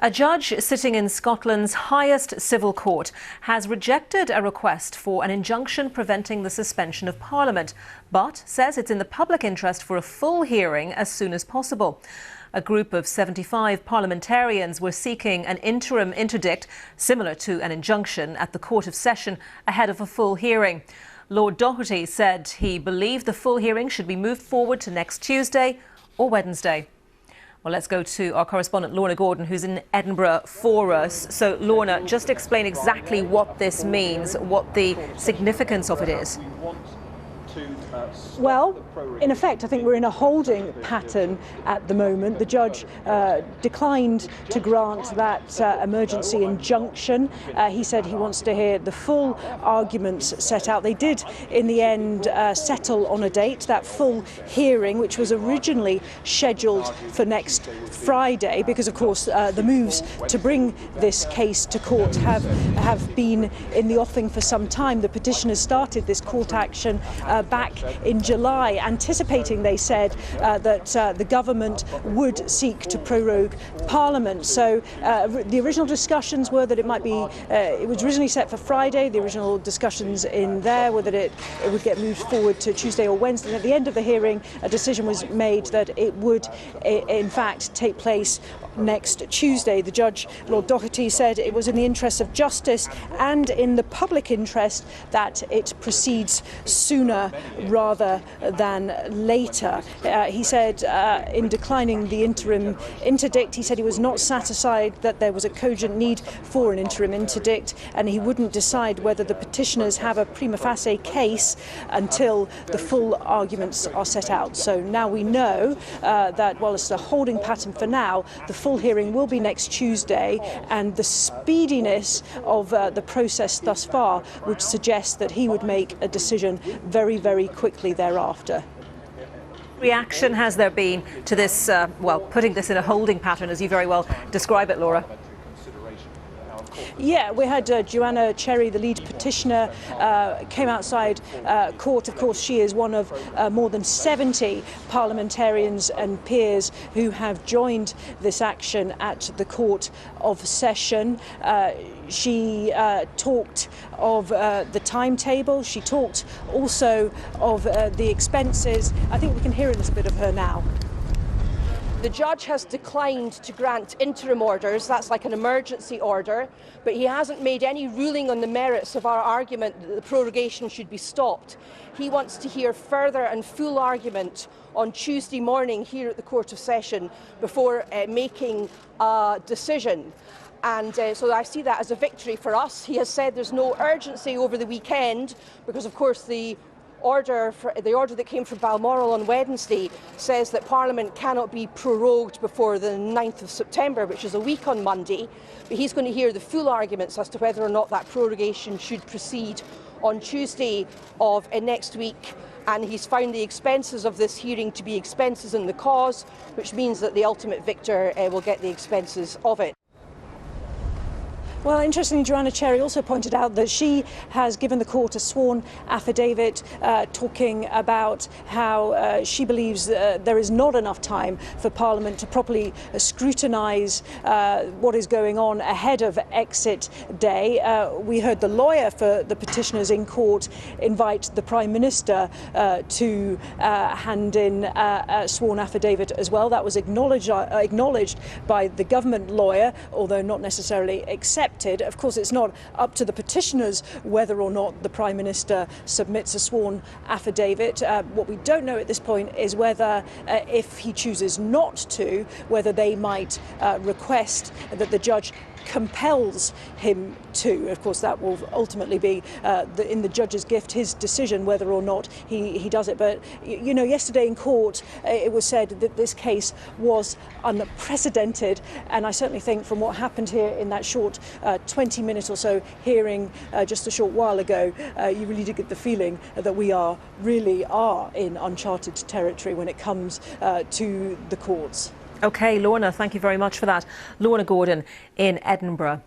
A judge sitting in Scotland's highest civil court has rejected a request for an injunction preventing the suspension of Parliament, but says it's in the public interest for a full hearing as soon as possible. A group of 75 parliamentarians were seeking an interim interdict, similar to an injunction, at the Court of Session ahead of a full hearing. Lord Doherty said he believed the full hearing should be moved forward to next Tuesday or Wednesday. Well, let's go to our correspondent Lorna Gordon, who's in Edinburgh for us. So, Lorna, just explain exactly what this means, what the significance of it is. Well, in effect, I think we're in a holding pattern at the moment. The judge declined to grant that emergency injunction. He said he wants to hear the full arguments set out. They did, in the end, settle on a date, that full hearing, which was originally scheduled for next Friday, because, of course, the moves to bring this case to court have been in the offing for some time. The petitioners started this court action back in July, anticipating, they said, that the government would seek to prorogue Parliament. So the original discussions were that it might be, it was originally set for Friday. The original discussions in there were that it would get moved forward to Tuesday or Wednesday. And at the end of the hearing, a decision was made that it would, in fact, take place next Tuesday. The judge, Lord Doherty, said it was in the interests of justice and in the public interest that it proceeds sooner rather than later. He said in declining the interim interdict, he said he was not satisfied that there was a cogent need for an interim interdict, and he wouldn't decide whether the petitioners have a prima facie case until the full arguments are set out. So now we know that while it's a holding pattern for now, the full hearing will be next Tuesday, and the speediness of the process thus far would suggest that he would make a decision very, very quickly thereafter. Reaction has there been to this, well, putting this in a holding pattern, as you very well describe it, Laura? Yeah, we had Joanna, the lead petitioner, came outside court. Of course, she is one of more than 70 parliamentarians and peers who have joined this action at the Court of Session. She talked of the timetable. She talked also of the expenses. I think we can hear a little bit of her now. The judge has declined to grant interim orders, that's like an emergency order, but he hasn't made any ruling on the merits of our argument that the prorogation should be stopped. He wants to hear further and full argument on Tuesday morning here at the Court of Session before making a decision. And so I see that as a victory for us. He has said there's no urgency over the weekend because, of course, the order that came from Balmoral on Wednesday says that Parliament cannot be prorogued before the 9th of September, which is a week on Monday. But he's going to hear the full arguments as to whether or not that prorogation should proceed on Tuesday of next week. And he's found the expenses of this hearing to be expenses in the cause, which means that the ultimate victor will get the expenses of it. Well, interestingly, Joanna also pointed out that she has given the court a sworn affidavit talking about how she believes there is not enough time for Parliament to properly scrutinise what is going on ahead of exit day. We heard the lawyer for the petitioners in court invite the Prime Minister to hand in a sworn affidavit as well. That was acknowledged by the government lawyer, although not necessarily accepted. Of course, it's not up to the petitioners whether or not the Prime Minister submits a sworn affidavit. What we don't know at this point is whether, if he chooses not to, whether they might request that the judge compels him to. Of course, that will ultimately be in the judge's gift, his decision whether or not he does it. But, you know, yesterday in court, it was said that this case was unprecedented. And I certainly think from what happened here in that short 20-minute or so hearing just a short while ago, you really do get the feeling that we really are in uncharted territory when it comes to the courts. OK, Lorna, thank you very much for that. Lorna Gordon in Edinburgh.